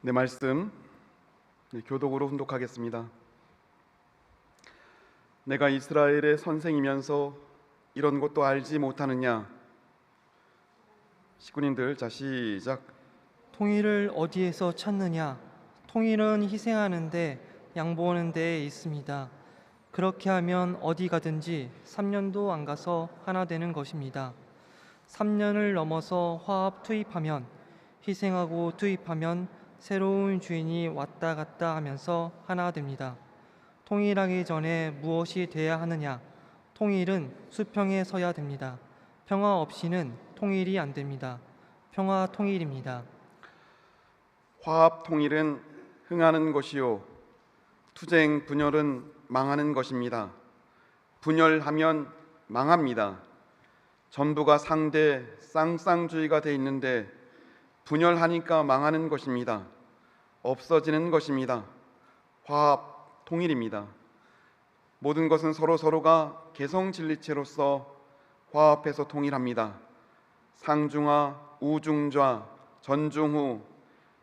내 말씀 교독으로 훈독하겠습니다. 내가 이스라엘의 선생이면서 이런 것도 알지 못하느냐? 식구님들, 자 시작. 통일을 어디에서 찾느냐? 통일은 희생하는데 양보하는 데에 있습니다. 그렇게 하면 어디 가든지 3년도 안 가서 하나 되는 것입니다. 3년을 넘어서 화합 투입하면, 희생하고 투입하면 새로운 주인이 왔다 갔다 하면서 하나 됩니다. 통일하기 전에 무엇이 돼야 하느냐? 통일은 수평에 서야 됩니다. 평화 없이는 통일이 안 됩니다. 평화 통일입니다. 화합 통일은 흥하는 것이요, 투쟁 분열은 망하는 것입니다. 분열하면 망합니다. 전부가 상대 쌍쌍주의가 돼 있는데 분열하니까 망하는 것입니다. 없어지는 것입니다. 화합 통일입니다. 모든 것은 서로가 개성진리체로서 화합해서 통일합니다. 상중하, 우중좌, 전중후,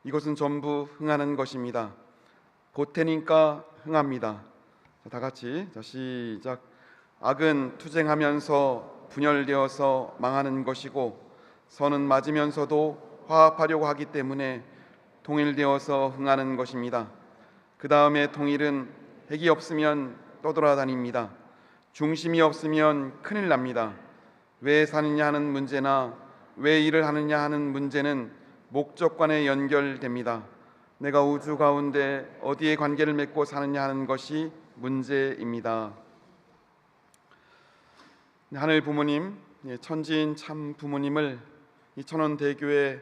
이것은 전부 흥하는 것입니다. 보태니까 흥합니다. 다 같이 시작. 악은 투쟁하면서 분열되어서 망하는 것이고, 선은 맞으면서도 화합하려고 하기 때문에 통일되어서 흥하는 것입니다. 그 다음에 통일은 핵이 없으면 떠돌아다닙니다. 중심이 없으면 큰일 납니다. 왜 사느냐 하는 문제나 왜 일을 하느냐 하는 문제는 목적관에 연결됩니다. 내가 우주 가운데 어디에 관계를 맺고 사느냐 하는 것이 문제입니다. 하늘 부모님, 천지인 참 부모님을 이 천원대교에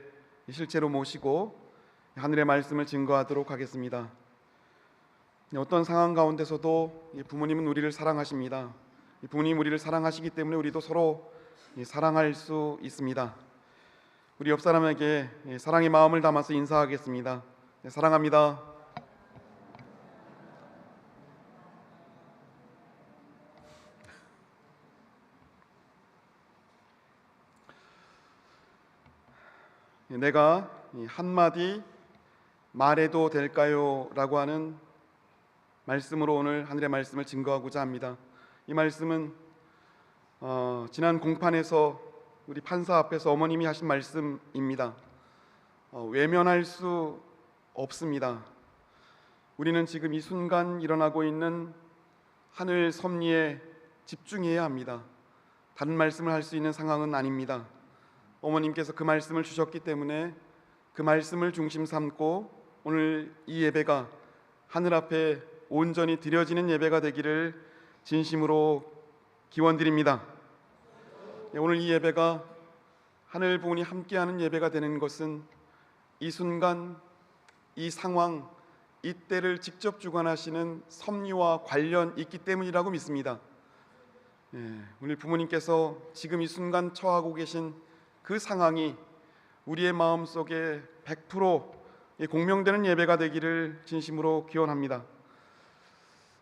실제로 모시고 하늘의 말씀을 증거하도록 하겠습니다. 어떤 상황 가운데서도 부모님은 우리를 사랑하십니다. 부모님 우리를 사랑하시기 때문에 우리도 서로 사랑할 수 있습니다. 우리 옆 사람에게 사랑의 마음을 담아서 인사하겠습니다. 사랑합니다. 내가 한마디 말해도 될까요? 라고 하는 말씀으로 오늘 하늘의 말씀을 증거하고자 합니다. 이 말씀은 지난 공판에서 우리 판사 앞에서 어머님이 하신 말씀입니다. 외면할 수 없습니다. 우리는 지금 이 순간 일어나고 있는 하늘 섭리에 집중해야 합니다. 다른 말씀을 할 수 있는 상황은 아닙니다. 어머님께서 그 말씀을 주셨기 때문에 그 말씀을 중심 삼고 오늘 이 예배가 하늘 앞에 온전히 드려지는 예배가 되기를 진심으로 기원드립니다. 오늘 이 예배가 하늘 부모님 함께하는 예배가 되는 것은 이 순간, 이 상황, 이 때를 직접 주관하시는 섭리와 관련 있기 때문이라고 믿습니다. 오늘 부모님께서 지금 이 순간 처하고 계신 그 상황이 우리의 마음속에 100% 공명되는 예배가 되기를 진심으로 기원합니다.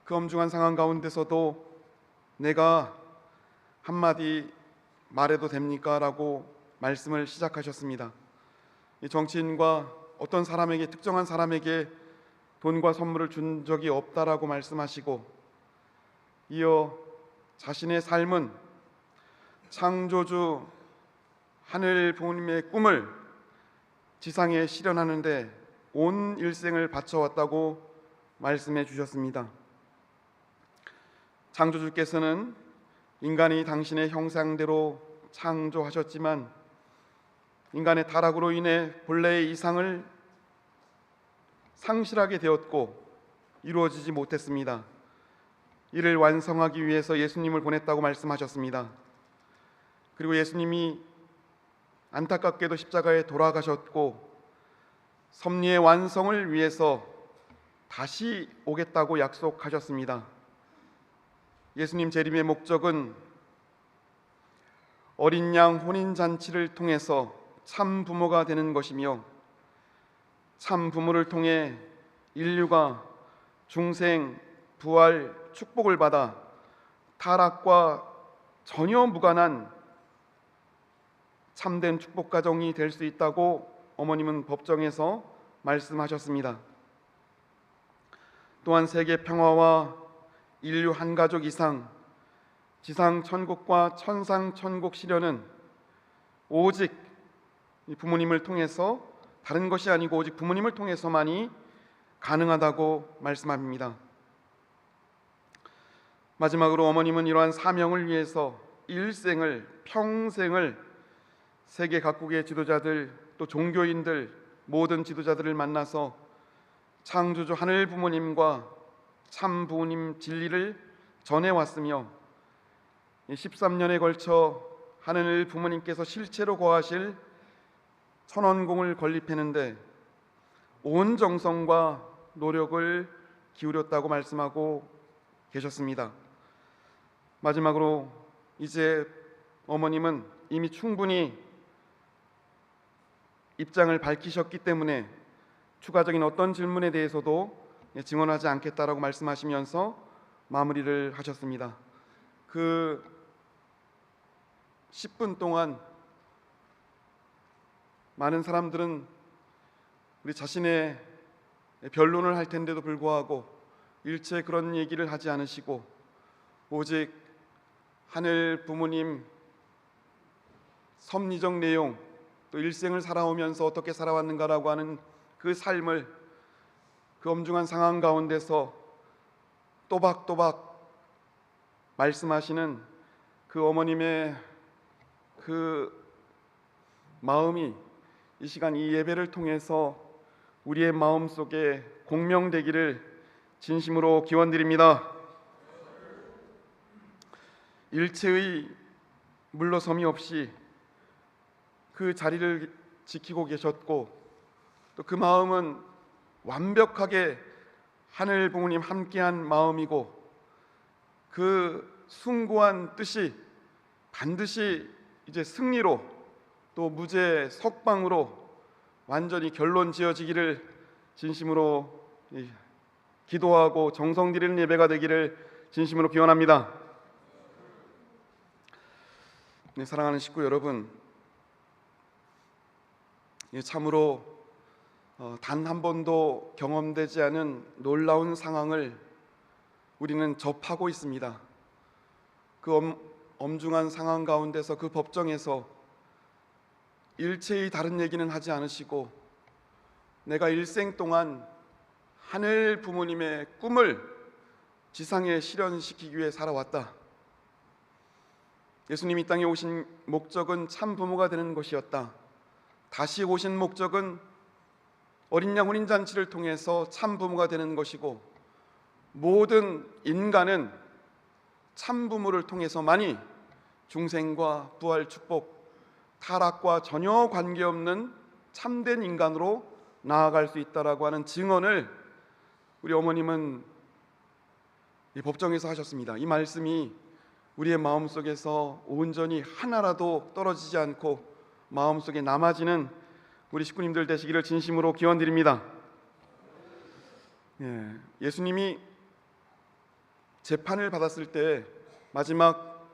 그 엄중한 상황 가운데서도 내가 한마디 말해도 됩니까? 라고 말씀을 시작하셨습니다. 정치인과 어떤 사람에게, 특정한 사람에게 돈과 선물을 준 적이 없다라고 말씀하시고, 이어 자신의 삶은 창조주 하늘 부모님의 꿈을 지상에 실현하는데 온 일생을 바쳐왔다고 말씀해 주셨습니다. 창조주께서는 인간이 당신의 형상대로 창조하셨지만 인간의 타락으로 인해 본래의 이상을 상실하게 되었고 이루어지지 못했습니다. 이를 완성하기 위해서 예수님을 보냈다고 말씀하셨습니다. 그리고 예수님이 안타깝게도 십자가에 돌아가셨고 섭리의 완성을 위해서 다시 오겠다고 약속하셨습니다. 예수님 재림의 목적은 어린 양 혼인잔치를 통해서 참 부모가 되는 것이며, 참 부모를 통해 인류가 중생, 부활, 축복을 받아 타락과 전혀 무관한 참된 축복 가정이 될 수 있다고 어머님은 법정에서 말씀하셨습니다. 또한 세계 평화와 인류 한 가족 이상, 지상 천국과 천상 천국 실현은 오직 부모님을 통해서, 다른 것이 아니고 오직 부모님을 통해서만이 가능하다고 말씀합니다. 마지막으로 어머님은 이러한 사명을 위해서 일생을, 평생을 세계 각국의 지도자들, 또 종교인들, 모든 지도자들을 만나서 창조주 하늘 부모님과 참 부모님 진리를 전해왔으며 13년에 걸쳐 하늘 부모님께서 실체로 거하실 천원공을 건립했는데 온 정성과 노력을 기울였다고 말씀하고 계셨습니다. 마지막으로 이제 어머님은 이미 충분히 입장을 밝히셨기 때문에 추가적인 어떤 질문에 대해서도 증언하지 않겠다라고 말씀하시면서 마무리를 하셨습니다. 그 10분 동안 많은 사람들은 우리 자신의 변론을 할 텐데도 불구하고 일체 그런 얘기를 하지 않으시고 오직 하늘 부모님 섭리적 내용, 또 일생을 살아오면서 어떻게 살아왔는가라고 하는 그 삶을 그 엄중한 상황 가운데서 또박또박 말씀하시는 그 어머님의 그 마음이 이 시간 이 예배를 통해서 우리의 마음속에 공명되기를 진심으로 기원드립니다. 일체의 물러섬이 없이 그 자리를 지키고 계셨고, 또 그 마음은 완벽하게 하늘 부모님 함께한 마음이고, 그 숭고한 뜻이 반드시 이제 승리로, 또 무죄 석방으로 완전히 결론 지어지기를 진심으로 기도하고 정성 드리는 예배가 되기를 진심으로 기원합니다. 네, 사랑하는 식구 여러분, 참으로 단 한 번도 경험되지 않은 놀라운 상황을 우리는 접하고 있습니다. 그 엄중한 상황 가운데서, 그 법정에서 일체의 다른 얘기는 하지 않으시고 내가 일생 동안 하늘 부모님의 꿈을 지상에 실현시키기 위해 살아왔다. 예수님이 이 땅에 오신 목적은 참 부모가 되는 것이었다. 다시 오신 목적은 어린 양 혼인잔치를 통해서 참 부모가 되는 것이고, 모든 인간은 참 부모를 통해서만이 중생과 부활 축복, 타락과 전혀 관계없는 참된 인간으로 나아갈 수 있다라고 하는 증언을 우리 어머님은 이 법정에서 하셨습니다. 이 말씀이 우리의 마음속에서 온전히 하나라도 떨어지지 않고 마음속에 남아지는 우리 식구님들 되시기를 진심으로 기원드립니다. 예수님이 재판을 받았을 때 마지막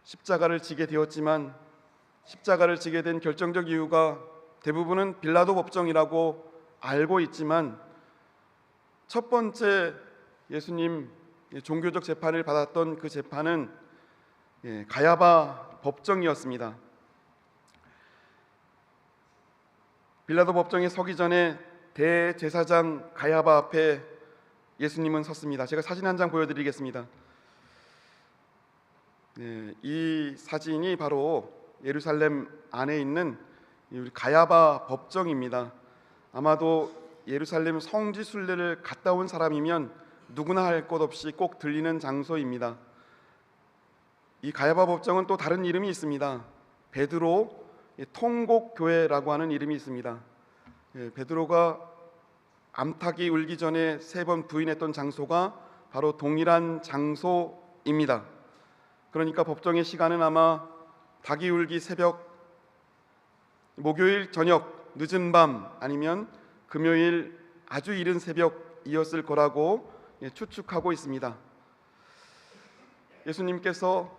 십자가를 지게 되었지만, 십자가를 지게 된 결정적 이유가 대부분은 빌라도 법정이라고 알고 있지만, 첫 번째 예수님 종교적 재판을 받았던 그 재판은 가야바 법정이었습니다. 빌라도 법정에 서기 전에 대제사장 가야바 앞에 예수님은 섰습니다. 제가 사진 한 장 보여드리겠습니다. 이 사진이 바로 예루살렘 안에 있는 우리 가야바 법정입니다. 아마도 예루살렘 성지 순례를 갔다 온 사람이면 누구나 할 것 없이 꼭 들리는 장소입니다. 이 가야바 법정은 또 다른 이름이 있습니다. 베드로 통곡교회라고 하는 이름이 있습니다. 베드로가 암탉이 울기 전에 3번 부인했던 장소가 바로 동일한 장소입니다. 그러니까 법정의 시간은 아마 닭이 울기 새벽, 목요일 저녁 늦은 밤, 아니면 금요일 아주 이른 새벽이었을 거라고 추측하고 있습니다. 예수님께서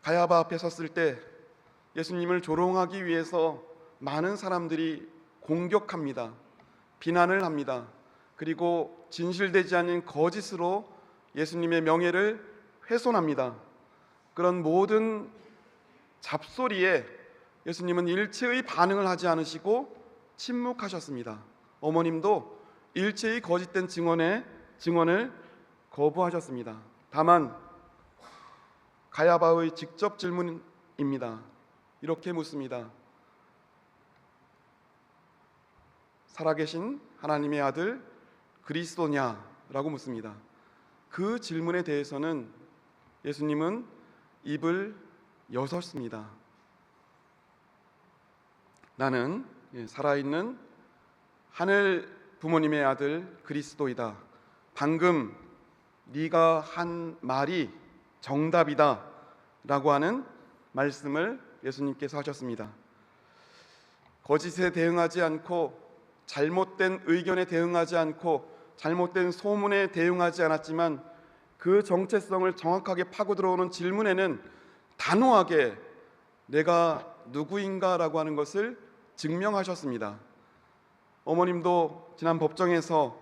가야바 앞에 섰을 때 예수님을 조롱하기 위해서 많은 사람들이 공격합니다. 비난을 합니다. 그리고 진실되지 않은 거짓으로 예수님의 명예를 훼손합니다. 그런 모든 잡소리에 예수님은 일체의 반응을 하지 않으시고 침묵하셨습니다. 어머님도 일체의 거짓된 증언을 거부하셨습니다. 다만 가야바의 직접 질문입니다. 이렇게 묻습니다. 살아계신 하나님의 아들 그리스도냐? 라고 묻습니다. 그 질문에 대해서는 예수님은 입을 여셨습니다. 나는 살아있는 하늘 부모님의 아들 그리스도이다. 방금 네가 한 말이 정답이다 라고 하는 말씀을 예수님께서 하셨습니다. 거짓에 대응하지 않고 잘못된 의견에 대응하지 않고 잘못된 소문에 대응하지 않았지만 그 정체성을 정확하게 파고 들어오는 질문에는 단호하게 내가 누구인가 라고 하는 것을 증명하셨습니다. 어머님도 지난 법정에서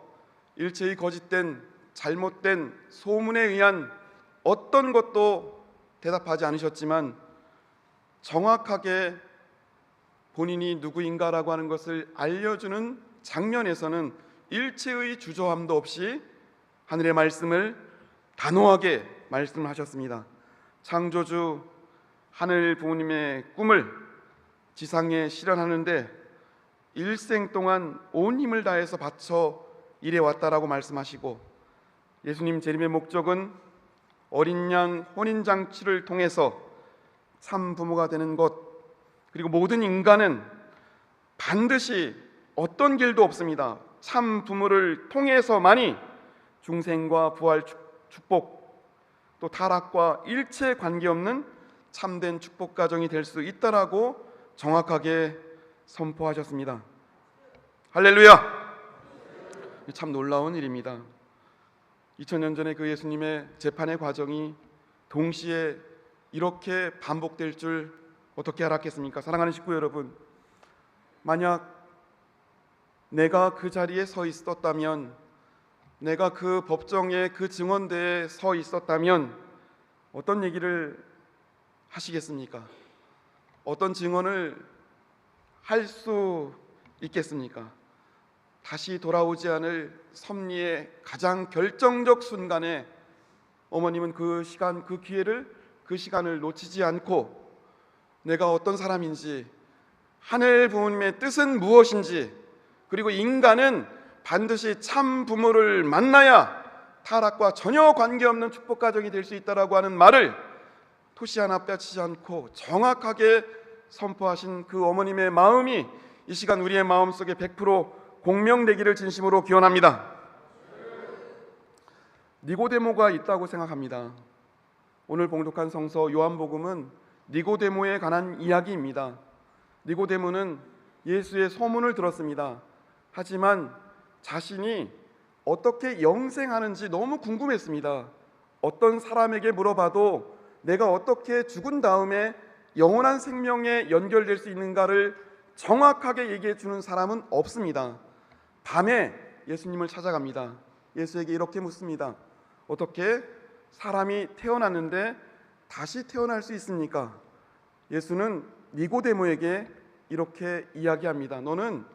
일체의 거짓된 잘못된 소문에 의한 어떤 것도 대답하지 않으셨지만 정확하게 본인이 누구인가라고 하는 것을 알려주는 장면에서는 일체의 주저함도 없이 하늘의 말씀을 단호하게 말씀하셨습니다. 창조주 하늘 부모님의 꿈을 지상에 실현하는데 일생 동안 온 힘을 다해서 바쳐 일해왔다라고 말씀하시고, 예수님 재림의 목적은 어린 양 혼인잔치를 통해서 참 부모가 되는 것, 그리고 모든 인간은 반드시 어떤 길도 없습니다. 참 부모를 통해서만이 중생과 부활 축복, 또 타락과 일체 관계없는 참된 축복 가정이 될 수 있다라고 정확하게 선포하셨습니다. 할렐루야! 참 놀라운 일입니다. 2000년 전에 그 예수님의 재판의 과정이 동시에 이렇게 반복될 줄 어떻게 알았겠습니까? 사랑하는 식구 여러분, 만약 내가 그 자리에 서 있었다면, 내가 그 법정에 그 증언대에 서 있었다면 어떤 얘기를 하시겠습니까? 어떤 증언을 할 수 있겠습니까? 다시 돌아오지 않을 섭리의 가장 결정적 순간에 어머님은 그 시간, 그 기회를, 그 시간을 놓치지 않고 내가 어떤 사람인지, 하늘 부모님의 뜻은 무엇인지, 그리고 인간은 반드시 참 부모를 만나야 타락과 전혀 관계없는 축복 가정이 될 수 있다라고 하는 말을 토시 하나 빼치지 않고 정확하게 선포하신 그 어머님의 마음이 이 시간 우리의 마음속에 100% 공명되기를 진심으로 기원합니다. 니고데모가 있다고 생각합니다. 오늘 봉독한 성서 요한복음은 니고데모에 관한 이야기입니다. 니고데모는 예수의 소문을 들었습니다. 하지만 자신이 어떻게 영생하는지 너무 궁금했습니다. 어떤 사람에게 물어봐도 내가 어떻게 죽은 다음에 영원한 생명에 연결될 수 있는가를 정확하게 얘기해 주는 사람은 없습니다. 밤에 예수님을 찾아갑니다. 예수에게 이렇게 묻습니다. 어떻게 사람이 태어났는데 다시 태어날 수 있습니까? 예수는 니고데모에게 이렇게 이야기합니다. 너는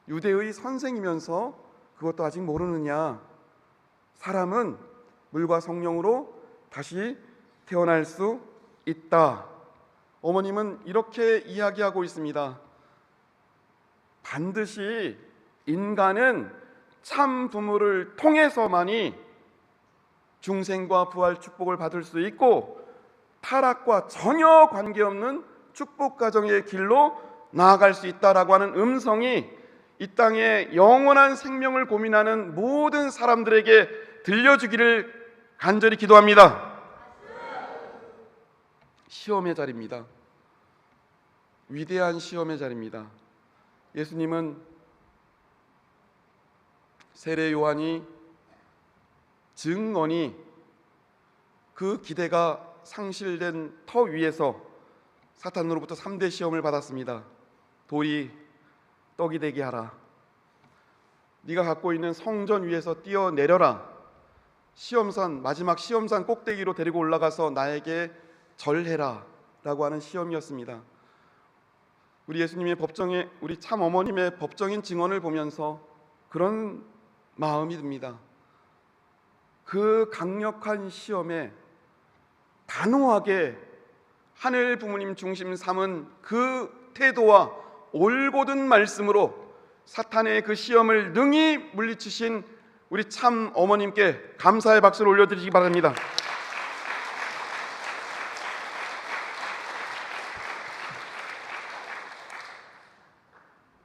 유대의 선생이면서 그것도 아직 모르느냐? 사람은 물과 성령으로 다시 태어날 수 있다. 어머님은 이렇게 이야기하고 있습니다. 반드시 인간은 참 부모를 통해서만이 중생과 부활 축복을 받을 수 있고 타락과 전혀 관계없는 축복 가정의 길로 나아갈 수 있다라고 하는 음성이 이 땅에 영원한 생명을 고민하는 모든 사람들에게 들려주기를 간절히 기도합니다. 시험의 자리입니다. 위대한 시험의 자리입니다. 예수님은 세례 요한이 증언이 그 기대가 상실된 터 위에서 사탄으로부터 3대 시험을 받았습니다. 돌이 떡이 되게 하라. 네가 갖고 있는 성전 위에서 뛰어내려라. 시험산, 마지막 시험산 꼭대기로 데리고 올라가서 나에게 절해라 라고 하는 시험이었습니다. 우리 예수님의 법정에, 우리 참 어머님의 법정인 증언을 보면서 그런 마음이 듭니다. 그 강력한 시험에 단호하게 하늘 부모님 중심 삼은 그 태도와 올곧은 말씀으로 사탄의 그 시험을 능히 물리치신 우리 참 어머님께 감사의 박수를 올려드리기 바랍니다.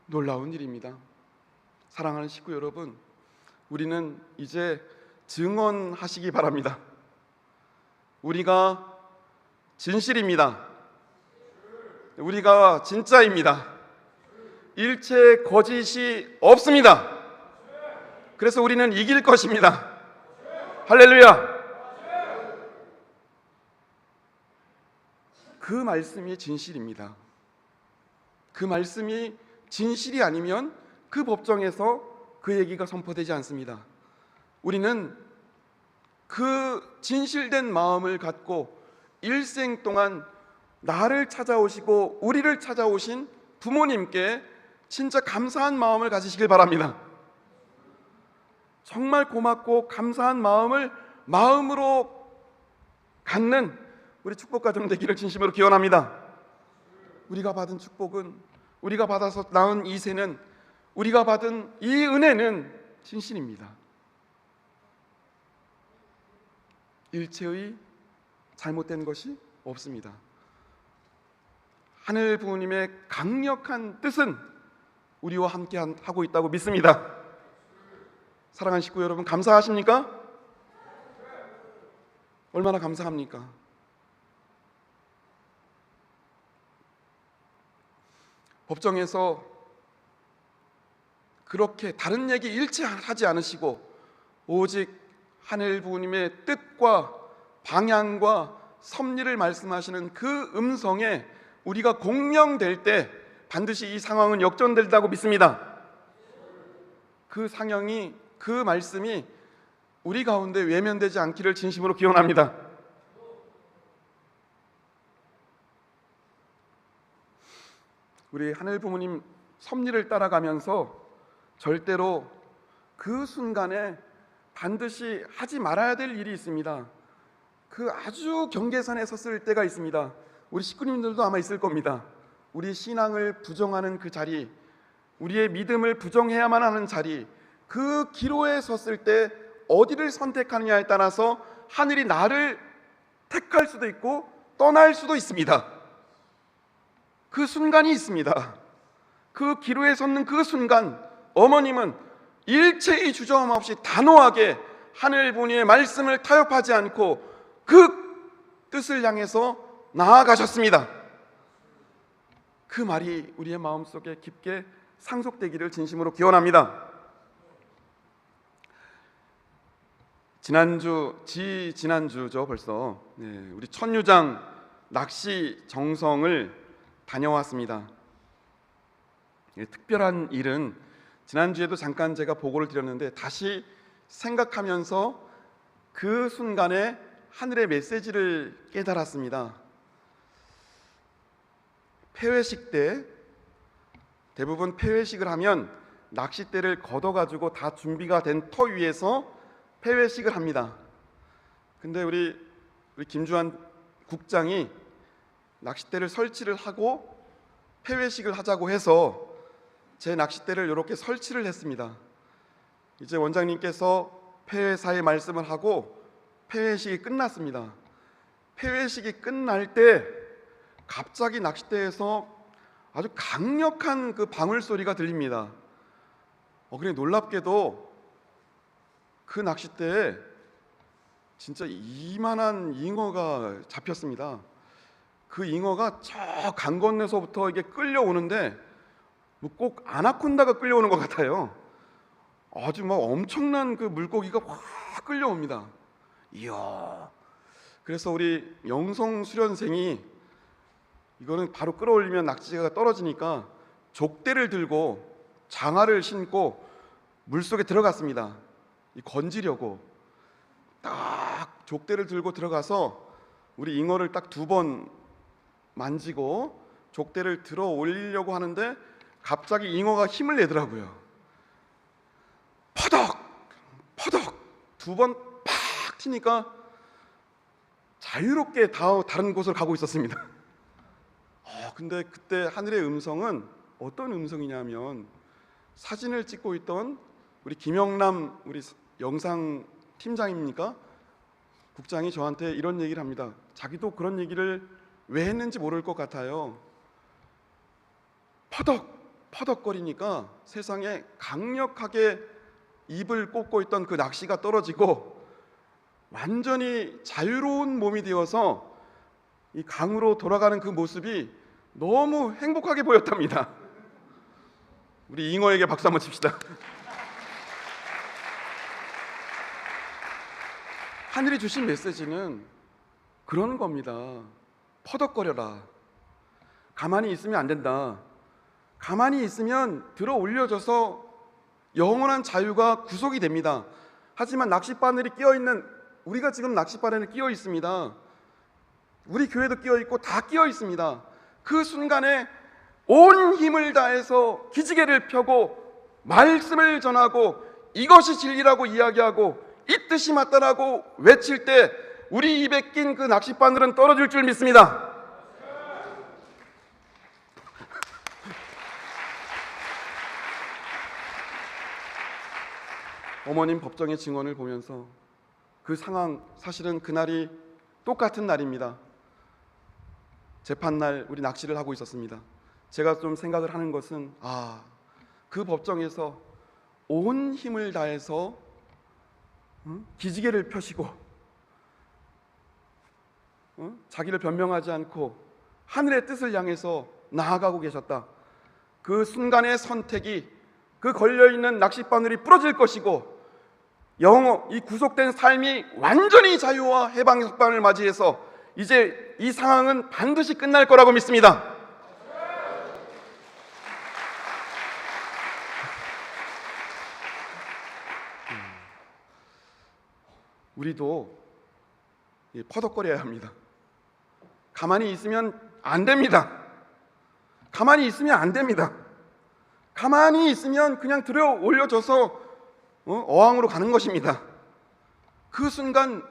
놀라운 일입니다. 사랑하는 식구 여러분, 우리는 이제 증언하시기 바랍니다. 우리가 진실입니다. 우리가 진짜입니다. 일체 거짓이 없습니다. 그래서 우리는 이길 것입니다. 할렐루야. 그 말씀이 진실입니다. 그 말씀이 진실이 아니면 그 법정에서 그 얘기가 선포되지 않습니다. 우리는 그 진실된 마음을 갖고 일생 동안 나를 찾아오시고 우리를 찾아오신 부모님께 진짜 감사한 마음을 가지시길 바랍니다. 정말 고맙고 감사한 마음으로 갖는 우리 축복가정 되기를 진심으로 기원합니다. 우리가 받은 축복은, 우리가 받아서 낳은 이 세는, 우리가 받은 이 은혜는 진실입니다. 일체의 잘못된 것이 없습니다. 하늘 부모님의 강력한 뜻은 우리와 함께 하고 있다고 믿습니다. 사랑하는 식구 여러분, 감사하십니까? 얼마나 감사합니까? 법정에서 그렇게 다른 얘기 일체 하지 않으시고 오직 하늘 부모님의 뜻과 방향과 섭리를 말씀하시는 그 음성에 우리가 공명될 때 반드시 이 상황은 역전된다고 믿습니다. 그 상황이, 그 말씀이 우리 가운데 외면되지 않기를 진심으로 기원합니다. 우리 하늘 부모님 섭리를 따라가면서 절대로 그 순간에 반드시 하지 말아야 될 일이 있습니다. 그 아주 경계선에 섰을 때가 있습니다. 우리 식구님들도 아마 있을 겁니다. 우리 신앙을 부정하는 그 자리, 우리의 믿음을 부정해야만 하는 자리, 그 기로에 섰을 때 어디를 선택하느냐에 따라서 하늘이 나를 택할 수도 있고 떠날 수도 있습니다. 그 순간이 있습니다. 그 기로에 섰는 그 순간 어머님은 일체의 주저함 없이 단호하게 하늘 부모님의 말씀을 타협하지 않고 그 뜻을 향해서 나아가셨습니다. 그 말이 우리의 마음속에 깊게 상속되기를 진심으로 기원합니다. 지난주죠 벌써. 우리 천유장 낚시 정성을 다녀왔습니다. 특별한 일은 지난주에도 잠깐 제가 보고를 드렸는데 다시 생각하면서 그 순간에 하늘의 메시지를 깨달았습니다. 폐회식 때 대부분 폐회식을 하면 낚싯대를 걷어가지고 다 준비가 된 터 위에서 폐회식을 합니다. 근데 우리 김주환 국장이 낚싯대를 설치를 하고 폐회식을 하자고 해서 제 낚싯대를 이렇게 설치를 했습니다. 이제 원장님께서 폐회사의 말씀을 하고 폐회식이 끝났습니다. 폐회식이 끝날 때 갑자기 낚싯대에서 아주 강력한 그 방울 소리가 들립니다. 그래 놀랍게도 그 낚싯대에 진짜 이만한 잉어가 잡혔습니다. 그 잉어가 저 강 건너서부터 이게 끌려오는데 뭐 꼭 아나콘다가 끌려오는 것 같아요. 아주 막 엄청난 그 물고기가 확 끌려옵니다. 이야. 그래서 우리 영성 수련생이 이거는 바로 끌어올리면 낙지가 떨어지니까 족대를 들고 장화를 신고 물속에 들어갔습니다. 이 건지려고 딱 족대를 들고 들어가서 우리 잉어를 딱 2번 만지고 족대를 들어 올리려고 하는데 갑자기 잉어가 힘을 내더라고요. 퍼덕 퍼덕 2번 팍 튀니까 자유롭게 다른 곳으로 가고 있었습니다. 근데 그때 하늘의 음성은 어떤 음성이냐면, 사진을 찍고 있던 우리 김영남 우리 영상 팀장입니까? 국장이 저한테 이런 얘기를 합니다. 자기도 그런 얘기를 왜 했는지 모를 것 같아요. 퍼덕퍼덕거리니까 세상에 강력하게 입을 꽂고 있던 그 낚시가 떨어지고 완전히 자유로운 몸이 되어서 이 강으로 돌아가는 그 모습이 너무 행복하게 보였답니다. 우리 잉어에게 박수 한번 칩시다. 하늘이 주신 메시지는 그런 겁니다. 퍼덕거려라. 가만히 있으면 안 된다. 가만히 있으면 들어 올려져서 영원한 자유가 구속이 됩니다. 하지만 낚싯바늘이 끼어있는, 우리가 지금 낚싯바늘에 끼어 있습니다. 우리 교회도 끼어 있고 다 끼어 있습니다. 그 순간에 온 힘을 다해서 기지개를 펴고 말씀을 전하고 이것이 진리라고 이야기하고 이 뜻이 맞다라고 외칠 때 우리 입에 낀 그 낚싯바늘은 떨어질 줄 믿습니다. 어머님 법정의 증언을 보면서 그 상황, 사실은 그날이 똑같은 날입니다. 재판날 우리 낚시를 하고 있었습니다. 제가 좀 생각을 하는 것은, 그 법정에서 온 힘을 다해서 기지개를 펴시고 자기를 변명하지 않고 하늘의 뜻을 향해서 나아가고 계셨다. 그 순간의 선택이 그 걸려있는 낚싯바늘이 부러질 것이고 이 구속된 삶이 완전히 자유와 해방의 속반을 맞이해서 이제 이 상황은 반드시 끝날 거라고 믿습니다. 우리도 퍼덕거려야 합니다. 가만히 있으면 안 됩니다. 가만히 있으면 안 됩니다. 가만히 있으면 그냥 들어 올려져서 어항으로 가는 것입니다. 그 순간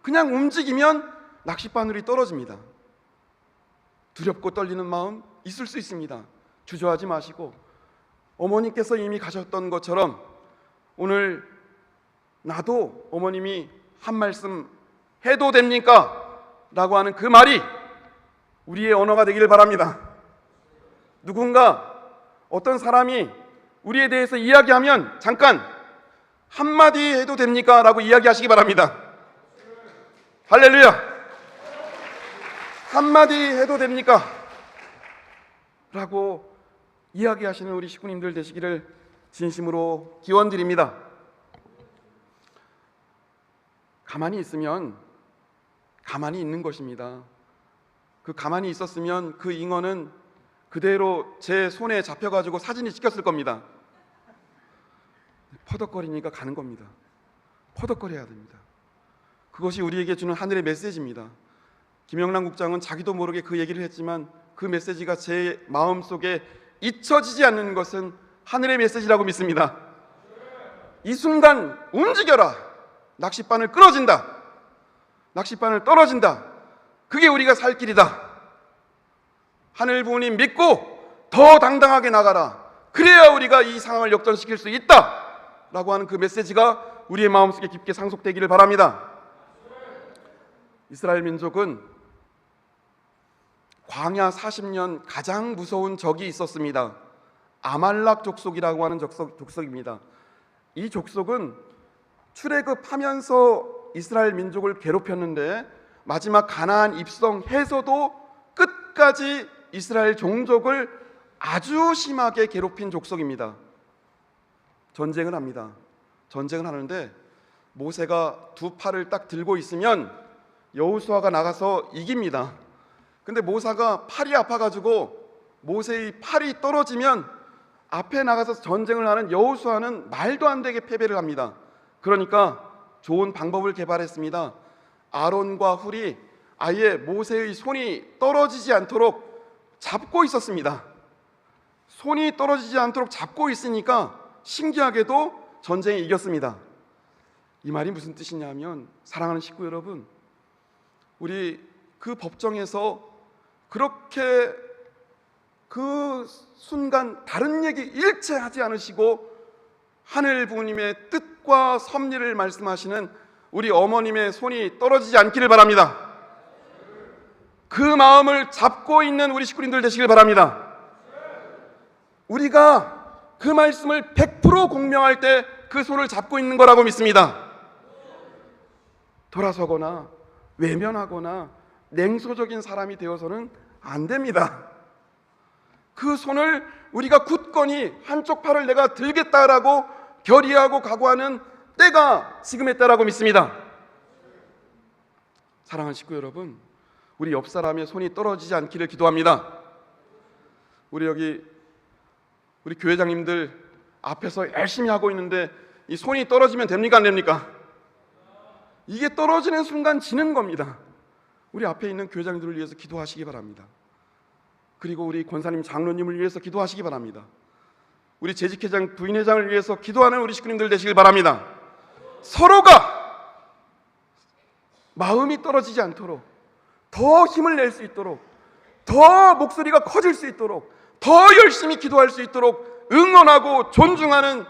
그냥 움직이면 낚싯바늘이 떨어집니다. 두렵고 떨리는 마음 있을 수 있습니다. 주저하지 마시고 어머니께서 이미 가셨던 것처럼 오늘 나도 어머님이 한 말씀 해도 됩니까? 라고 하는 그 말이 우리의 언어가 되기를 바랍니다. 누군가 어떤 사람이 우리에 대해서 이야기하면 잠깐 한마디 해도 됩니까? 라고 이야기하시기 바랍니다. 할렐루야! 한마디 해도 됩니까? 라고 이야기하시는 우리 식구님들 되시기를 진심으로 기원드립니다. 가만히 있으면 가만히 있는 것입니다. 그 가만히 있었으면 그 잉어는 그대로 제 손에 잡혀가지고 사진이 찍혔을 겁니다. 퍼덕거리니까 가는 겁니다. 퍼덕거려야 됩니다. 그것이 우리에게 주는 하늘의 메시지입니다. 김영남 국장은 자기도 모르게 그 얘기를 했지만 그 메시지가 제 마음속에 잊혀지지 않는 것은 하늘의 메시지라고 믿습니다. 이 순간 움직여라. 낚싯바늘 끊어진다. 낚싯바늘 떨어진다. 그게 우리가 살 길이다. 하늘 부모님 믿고 더 당당하게 나가라. 그래야 우리가 이 상황을 역전시킬 수 있다 라고 하는 그 메시지가 우리의 마음속에 깊게 상속되기를 바랍니다. 이스라엘 민족은 광야 40년 가장 무서운 적이 있었습니다. 아말락 족속이라고 하는 족속입니다. 이 족속은 출애굽하면서 이스라엘 민족을 괴롭혔는데 마지막 가나안 입성해서도 끝까지 이스라엘 종족을 아주 심하게 괴롭힌 족속입니다. 전쟁을 합니다. 전쟁을 하는데 모세가 2팔을 딱 들고 있으면 여호수아가 나가서 이깁니다. 근데 모세가 팔이 아파가지고 모세의 팔이 떨어지면 앞에 나가서 전쟁을 하는 여호수아는 말도 안 되게 패배를 합니다. 그러니까 좋은 방법을 개발했습니다. 아론과 훌이 아예 모세의 손이 떨어지지 않도록 잡고 있었습니다. 손이 떨어지지 않도록 잡고 있으니까 신기하게도 전쟁에 이겼습니다. 이 말이 무슨 뜻이냐면, 사랑하는 식구 여러분, 우리 그 법정에서 그렇게 그 순간 다른 얘기 일체 하지 않으시고 하늘 부모님의 뜻과 섭리를 말씀하시는 우리 어머님의 손이 떨어지지 않기를 바랍니다. 그 마음을 잡고 있는 우리 식구님들 되시길 바랍니다. 우리가 그 말씀을 100% 공명할 때 그 손을 잡고 있는 거라고 믿습니다. 돌아서거나 외면하거나 냉소적인 사람이 되어서는 안 됩니다. 그 손을 우리가 굳건히 한쪽 팔을 내가 들겠다라고 결의하고 각오하는 때가 지금의 때라고 믿습니다. 사랑하는 식구 여러분, 우리 옆 사람의 손이 떨어지지 않기를 기도합니다. 우리 교회장님들 앞에서 열심히 하고 있는데 이 손이 떨어지면 됩니까, 안 됩니까? 이게 떨어지는 순간 지는 겁니다. 우리 앞에 있는 교회장님들을 위해서 기도하시기 바랍니다. 그리고 우리 권사님, 장로님을 위해서 기도하시기 바랍니다. 우리 재직회장, 부인회장을 위해서 기도하는 우리 식구님들 되시길 바랍니다. 서로가 마음이 떨어지지 않도록, 더 힘을 낼 수 있도록, 더 목소리가 커질 수 있도록, 더 열심히 기도할 수 있도록 응원하고 존중하는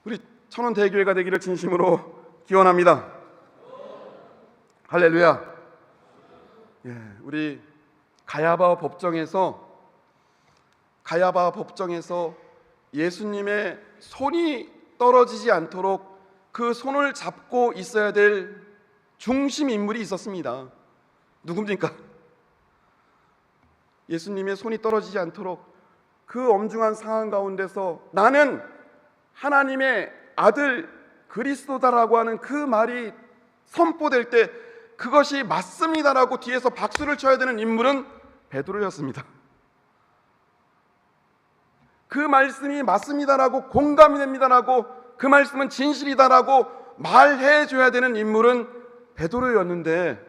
우리 천원 대교회가 되기를 진심으로 기원합니다. 할렐루야. 우리 가야바 법정에서 예수님의 손이 떨어지지 않도록 그 손을 잡고 있어야 될 중심 인물이 있었습니다. 누굽니까? 예수님의 손이 떨어지지 않도록 그 엄중한 상황 가운데서 나는 하나님의 아들 그리스도다라고 하는 그 말이 선포될 때 그것이 맞습니다라고 뒤에서 박수를 쳐야 되는 인물은 베드로였습니다. 그 말씀이 맞습니다라고, 공감이 됩니다라고, 그 말씀은 진실이다라고 말해줘야 되는 인물은 베드로였는데,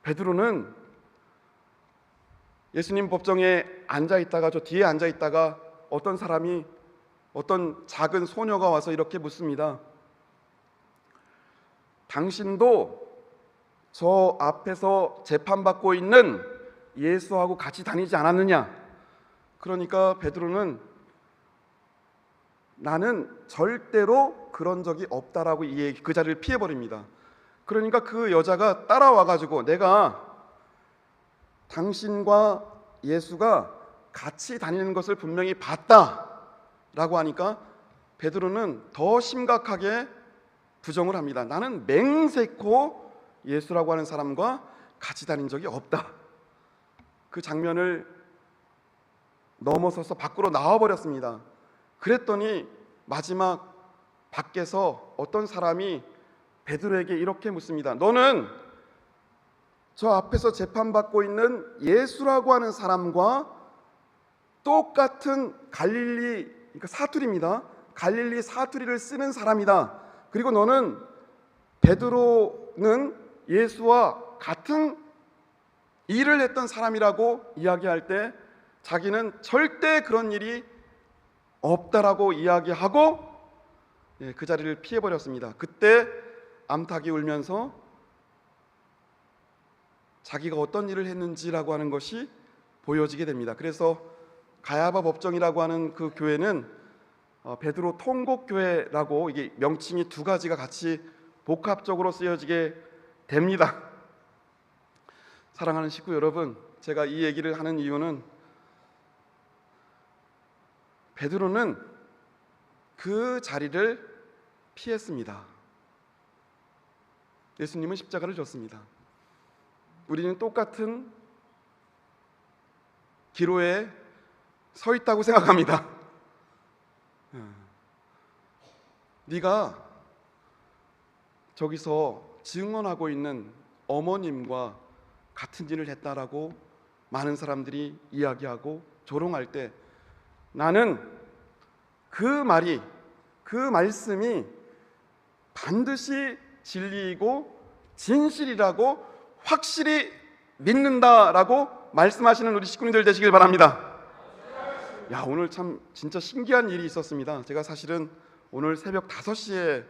베드로는 예수님 법정에 앉아있다가, 저 뒤에 앉아있다가 어떤 사람이, 어떤 작은 소녀가 와서 이렇게 묻습니다. 당신도 저 앞에서 재판받고 있는 예수하고 같이 다니지 않았느냐? 그러니까 베드로는 나는 절대로 그런 적이 없다라고 그 자리를 피해버립니다. 그러니까 그 여자가 따라와가지고 내가 당신과 예수가 같이 다니는 것을 분명히 봤다라고 하니까 베드로는 더 심각하게 부정을 합니다. 나는 맹세코 예수라고 하는 사람과 같이 다닌 적이 없다. 그 장면을 넘어서서 밖으로 나와버렸습니다. 그랬더니 마지막 밖에서 어떤 사람이 베드로에게 이렇게 묻습니다. 너는 저 앞에서 재판받고 있는 예수라고 하는 사람과 똑같은 갈릴리, 그러니까 사투리입니다. 갈릴리 사투리를 쓰는 사람이다. 그리고 너는, 베드로는 예수와 같은 일을 했던 사람이라고 이야기할 때 자기는 절대 그런 일이 없다라고 이야기하고 그 자리를 피해버렸습니다. 그때 암탉이 울면서 자기가 어떤 일을 했는지라고 하는 것이 보여지게 됩니다. 그래서 가야바 법정이라고 하는 그 교회는 베드로 통곡교회라고, 이게 명칭이 두 가지가 같이 복합적으로 쓰여지게 됩니다. 사랑하는 식구 여러분, 제가 이 얘기를 하는 이유는 베드로는 그 자리를 피했습니다. 예수님은 십자가를 졌습니다. 우리는 똑같은 기로에 서 있다고 생각합니다. 네가 저기서 증언하고 있는 어머님과 같은 일을 했다라고 많은 사람들이 이야기하고 조롱할 때 나는 그 말이, 그 말씀이 반드시 진리이고 진실이라고 확실히 믿는다라고 말씀하시는 우리 식구님들 되시길 바랍니다. 야, 오늘 참 진짜 신기한 일이 있었습니다. 제가 사실은 오늘 새벽 5시에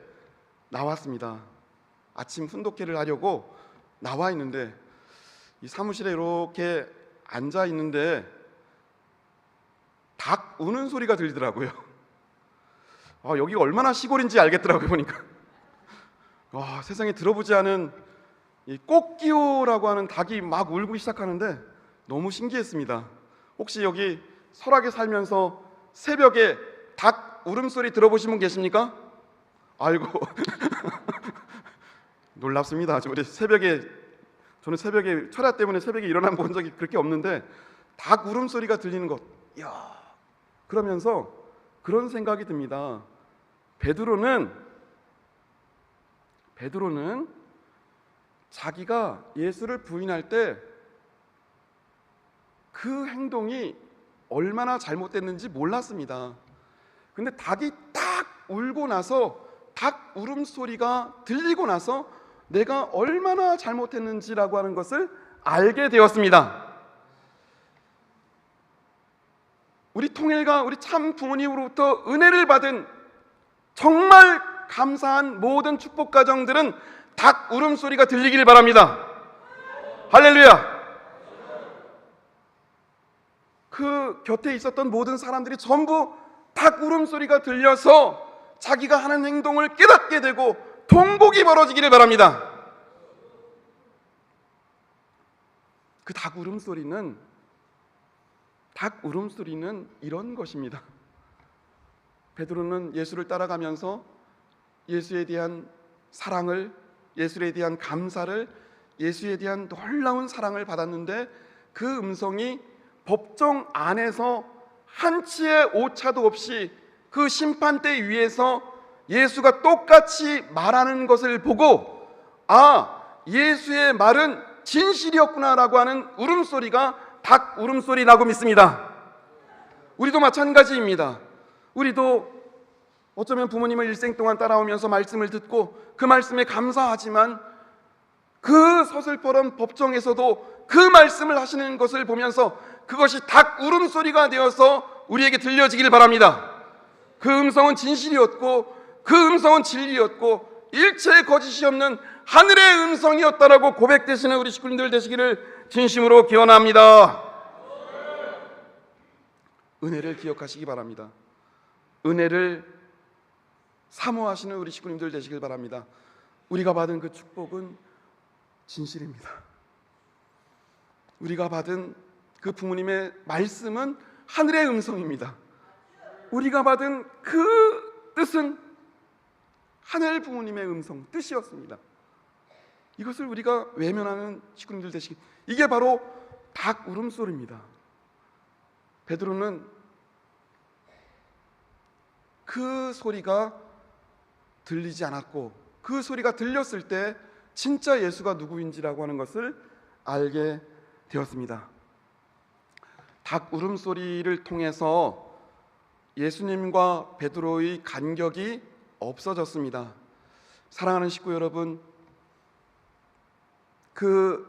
나왔습니다. 아침 훈독회를 하려고 나와 있는데 이 사무실에 이렇게 앉아 있는데 닭 우는 소리가 들리더라고요. 여기가 얼마나 시골인지 알겠더라고요, 보니까. 세상에 들어보지 않은 이 꽃기호라고 하는 닭이 막 울고 시작하는데 너무 신기했습니다. 혹시 여기 설악에 살면서 새벽에 닭 울음소리 들어보신 분 계십니까? 아이고 놀랍습니다. 저는 새벽에 철야 때문에 새벽에 일어나 본 적이 그렇게 없는데 닭 울음소리가 들리는 것, 이야, 그러면서 그런 생각이 듭니다. 베드로는 자기가 예수를 부인할 때 그 행동이 얼마나 잘못됐는지 몰랐습니다. 근데 닭이 딱 울고 나서, 닭 울음소리가 들리고 나서 내가 얼마나 잘못했는지라고 하는 것을 알게 되었습니다. 우리 통일과 우리 참 부모님으로부터 은혜를 받은 정말 감사한 모든 축복 가정들은 닭 울음소리가 들리길 바랍니다. 할렐루야. 그 곁에 있었던 모든 사람들이 전부 닭 울음소리가 들려서 자기가 하는 행동을 깨닫게 되고 통곡이 벌어지기를 바랍니다. 그 닭 울음소리는 이런 것입니다. 베드로는 예수를 따라가면서 예수에 대한 사랑을, 예수에 대한 감사를, 예수에 대한 놀라운 사랑을 받았는데 그 음성이 법정 안에서 한치의 오차도 없이 그 심판대 위에서 예수가 똑같이 말하는 것을 보고, 예수의 말은 진실이었구나라고 하는 울음소리가 닭 울음소리라고 믿습니다. 우리도 마찬가지입니다. 우리도 어쩌면 부모님을 일생 동안 따라오면서 말씀을 듣고 그 말씀에 감사하지만 그 서슬퍼런 법정에서도 그 말씀을 하시는 것을 보면서 그것이 닭 울음소리가 되어서 우리에게 들려지길 바랍니다. 그 음성은 진실이었고 그 음성은 진리였고 일체의 거짓이 없는 하늘의 음성이었다라고 고백되시는 우리 식구님들 되시기를 진심으로 기원합니다. 은혜를 기억하시기 바랍니다. 은혜를 사모하시는 우리 식구님들 되시길 바랍니다. 우리가 받은 그 축복은 진실입니다. 우리가 받은 그 부모님의 말씀은 하늘의 음성입니다. 우리가 받은 그 뜻은 하늘 부모님의 음성, 뜻이었습니다. 이것을 우리가 외면하는 식구님들 되시기, 이게 바로 닭 울음소리입니다. 베드로는 그 소리가 들리지 않았고 그 소리가 들렸을 때 진짜 예수가 누구인지라고 하는 것을 알게 되었습니다. 닭 울음소리를 통해서 예수님과 베드로의 간격이 없어졌습니다. 사랑하는 식구 여러분, 그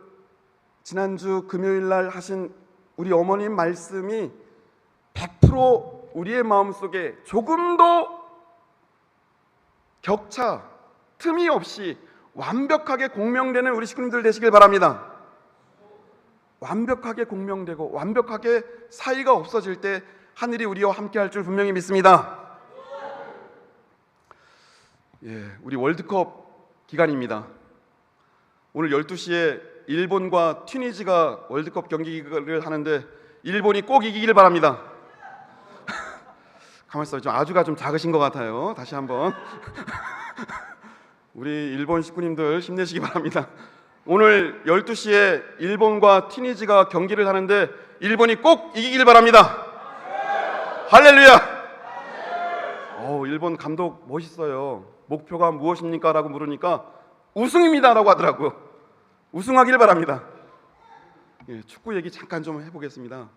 지난주 금요일 날 하신 우리 어머님 말씀이 100% 우리의 마음속에 조금도 격차, 틈이 없이 완벽하게 공명되는 우리 식구님들 되시길 바랍니다. 완벽하게 공명되고 완벽하게 사이가 없어질 때 하늘이 우리와 함께 할 줄 분명히 믿습니다. 우리 월드컵 기간입니다. 오늘 12시에 일본과 튀니지가 월드컵 경기를 하는데 일본이 꼭 이기길 바랍니다. 가만히 있어요. 좀 아주가 좀 작으신 것 같아요. 다시 한번 우리 일본 식구님들 힘내시기 바랍니다. 오늘 12시에 일본과 튀니지가 경기를 하는데 일본이 꼭 이기길 바랍니다. 할렐루야. 일본 감독 멋있어요. 목표가 무엇입니까? 라고 물으니까 우승입니다 라고 하더라고요. 우승하길 바랍니다. 축구 얘기 잠깐 좀 해보겠습니다.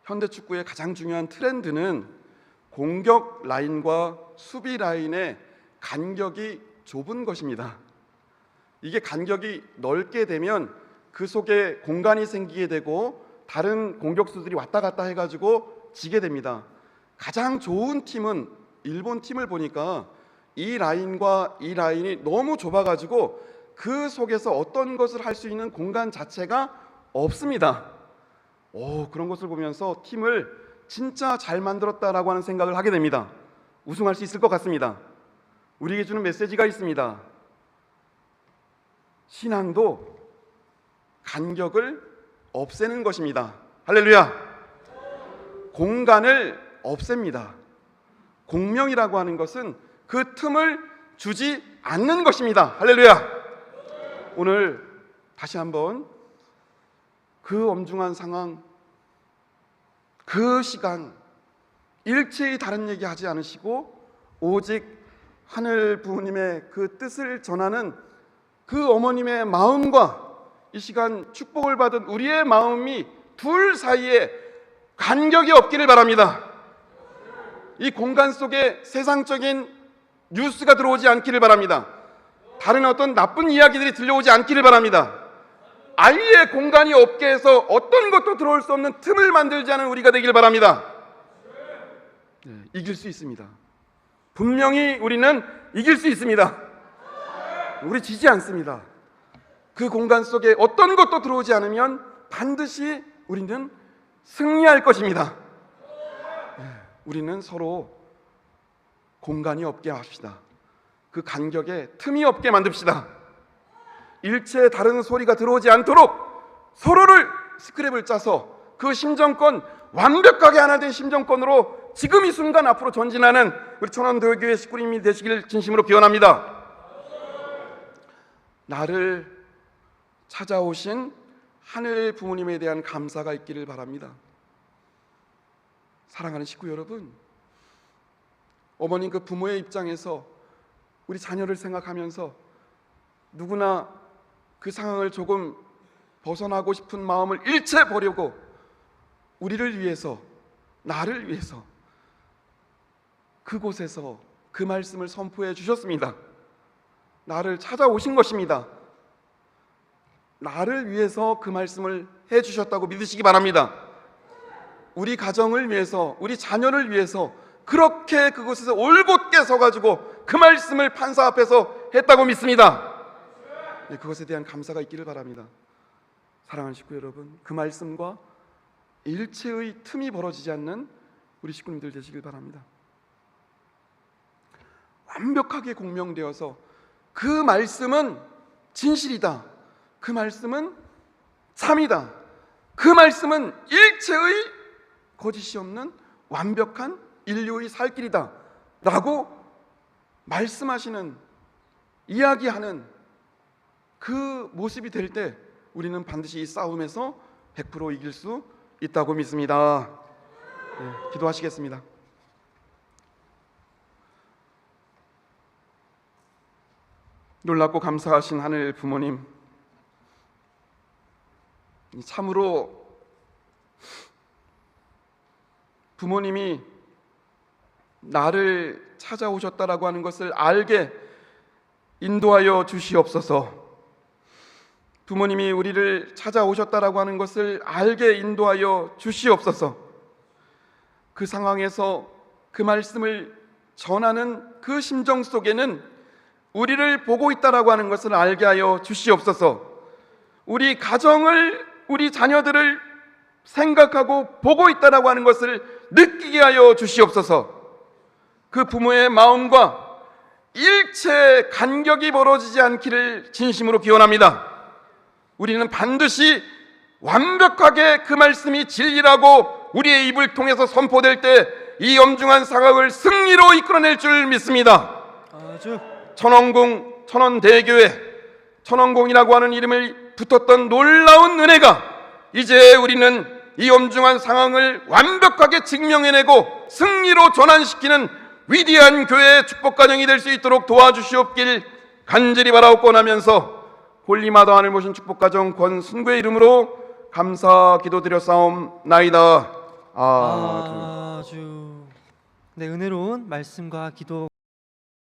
현대 축구의 가장 중요한 트렌드는 공격 라인과 수비 라인의 간격이 좁은 것입니다. 이게 간격이 넓게 되면 그 속에 공간이 생기게 되고 다른 공격수들이 왔다 갔다 해가지고 지게 됩니다. 가장 좋은 팀은 일본 팀을 보니까 이 라인과 이 라인이 너무 좁아가지고 그 속에서 어떤 것을 할 수 있는 공간 자체가 없습니다. 그런 것을 보면서 팀을 진짜 잘 만들었다라고 하는 생각을 하게 됩니다. 우승할 수 있을 것 같습니다. 우리에게 주는 메시지가 있습니다. 신앙도 간격을 없애는 것입니다. 할렐루야. 공간을 없앱니다. 공명이라고 하는 것은 그 틈을 주지 않는 것입니다. 할렐루야. 오늘 다시 한번 그 엄중한 상황, 그 시간 일체의 다른 얘기 하지 않으시고 오직 하늘 부모님의 그 뜻을 전하는 그 어머님의 마음과 이 시간 축복을 받은 우리의 마음이 둘 사이에 간격이 없기를 바랍니다. 이 공간 속에 세상적인 뉴스가 들어오지 않기를 바랍니다. 다른 어떤 나쁜 이야기들이 들려오지 않기를 바랍니다. 아예 공간이 없게 해서 어떤 것도 들어올 수 없는 틈을 만들지 않은 우리가 되길 바랍니다. 이길 수 있습니다. 분명히 우리는 이길 수 있습니다. 우리 지지 않습니다. 그 공간 속에 어떤 것도 들어오지 않으면 반드시 우리는 승리할 것입니다. 우리는 서로 공간이 없게 합시다. 그 간격에 틈이 없게 만듭시다. 일체 다른 소리가 들어오지 않도록 서로를 스크랩을 짜서 그 심정권, 완벽하게 하나 된 심정권으로 지금 이 순간 앞으로 전진하는 우리 천원대교회 식구님이 되시길 진심으로 기원합니다. 나를 찾아오신 하늘 부모님에 대한 감사가 있기를 바랍니다. 사랑하는 식구 여러분, 어머님 그 부모의 입장에서 우리 자녀를 생각하면서 누구나 그 상황을 조금 벗어나고 싶은 마음을 일체 버리고 우리를 위해서, 나를 위해서 그곳에서 그 말씀을 선포해 주셨습니다. 나를 찾아오신 것입니다. 나를 위해서 그 말씀을 해 주셨다고 믿으시기 바랍니다. 우리 가정을 위해서, 우리 자녀를 위해서 그렇게 그곳에서 올곧게 서가지고 그 말씀을 판사 앞에서 했다고 믿습니다. 그것에 대한 감사가 있기를 바랍니다. 사랑하는 식구 여러분, 그 말씀과 일체의 틈이 벌어지지 않는 우리 식구님들 되시길 바랍니다. 완벽하게 공명되어서 그 말씀은 진실이다, 그 말씀은 참이다, 그 말씀은 일체의 거짓이 없는 완벽한 인류의 살 길이다 라고 말씀하시는, 이야기하는 그 모습이 될 때 우리는 반드시 이 싸움에서 100% 이길 수 있다고 믿습니다. 기도하시겠습니다. 놀랍고 감사하신 하늘 부모님, 참으로 부모님이 나를 찾아오셨다라고 하는 것을 알게 인도하여 주시옵소서. 부모님이 우리를 찾아오셨다라고 하는 것을 알게 인도하여 주시옵소서. 그 상황에서 그 말씀을 전하는 그 심정 속에는 우리를 보고 있다라고 하는 것을 알게 하여 주시옵소서. 우리 가정을, 우리 자녀들을 생각하고 보고 있다라고 하는 것을 느끼게 하여 주시옵소서. 그 부모의 마음과 일체 간격이 벌어지지 않기를 진심으로 기원합니다. 우리는 반드시 완벽하게 그 말씀이 진리라고 우리의 입을 통해서 선포될 때 이 엄중한 상황을 승리로 이끌어낼 줄 믿습니다. 천원대교회, 천원공이라고 하는 이름을 붙었던 놀라운 은혜가 이제 우리는 이 엄중한 상황을 완벽하게 증명해내고 승리로 전환시키는 위대한 교회의 축복가정이 될 수 있도록 도와주시옵길 간절히 바라옵고나면서 홀리마다 하늘 모신 축복가정 권순구의 이름으로 감사 기도드려 싸움나이다. 아주. 네, 은혜로운 말씀과 기도